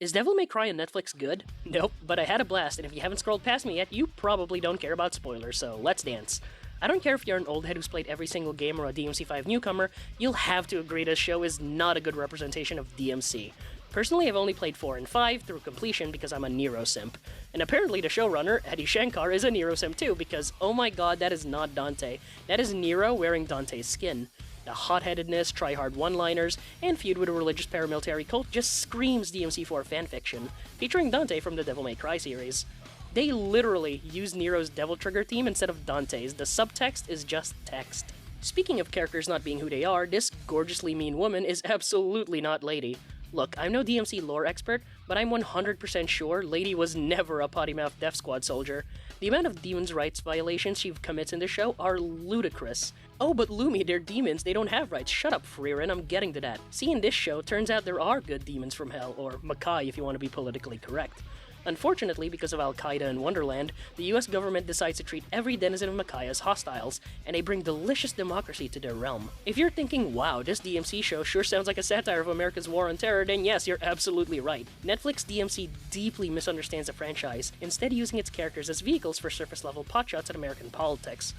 Is Devil May Cry on Netflix good? Nope, but I had a blast, and if you haven't scrolled past me yet, you probably don't care about spoilers, so let's dance. I don't care if you're an old head who's played every single game or a DMC5 newcomer, you'll have to agree this show is not a good representation of DMC. Personally, I've only played 4 and 5 through completion because I'm a Nero simp. And apparently the showrunner, Eddie Shankar, is a Nero simp too because, oh my god, that is not Dante. That is Nero wearing Dante's skin. The hot-headedness, try-hard one-liners, and feud with a religious paramilitary cult just screams DMC4 fanfiction, featuring Dante from the Devil May Cry series. They literally use Nero's Devil Trigger theme instead of Dante's. The subtext is just text. Speaking of characters not being who they are, this gorgeously mean woman is absolutely not Lady. Look, I'm no DMC lore expert, but I'm 100% sure Lady was never a potty-mouthed Death Squad soldier. The amount of demons' rights violations she commits in this show are ludicrous. Oh, but Lumi, they're demons, they don't have rights. Shut up, Freerin, I'm getting to that. See, in this show, turns out there are good demons from hell, or Makai if you want to be politically correct. Unfortunately, because of Al-Qaeda and Wonderland, the US government decides to treat every denizen of Makai as hostiles, and they bring delicious democracy to their realm. If you're thinking, wow, this DMC show sure sounds like a satire of America's war on terror, then yes, you're absolutely right. Netflix DMC deeply misunderstands the franchise, instead using its characters as vehicles for surface-level potshots at American politics.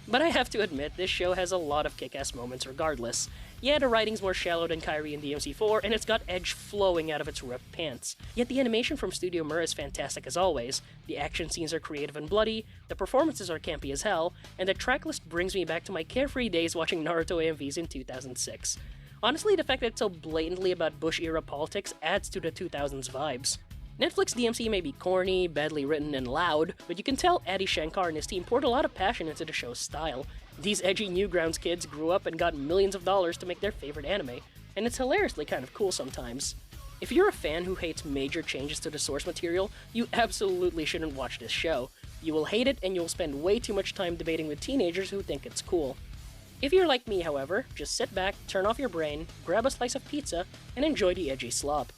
But I have to admit, this show has a lot of kick-ass moments regardless. Yeah, the writing's more shallow than Kyrie in DMC4, and it's got edge flowing out of its ripped pants. Yet the animation from Studio Mir is fantastic as always, the action scenes are creative and bloody, the performances are campy as hell, and the tracklist brings me back to my carefree days watching Naruto AMVs in 2006. Honestly, the fact that it's so blatantly about Bush-era politics adds to the 2000s vibes. Netflix DMC may be corny, badly written, and loud, but you can tell Eddie Shankar and his team poured a lot of passion into the show's style. These edgy Newgrounds kids grew up and got millions of dollars to make their favorite anime, and it's hilariously kind of cool sometimes. If you're a fan who hates major changes to the source material, you absolutely shouldn't watch this show. You will hate it, and you'll spend way too much time debating with teenagers who think it's cool. If you're like me, however, just sit back, turn off your brain, grab a slice of pizza, and enjoy the edgy slop.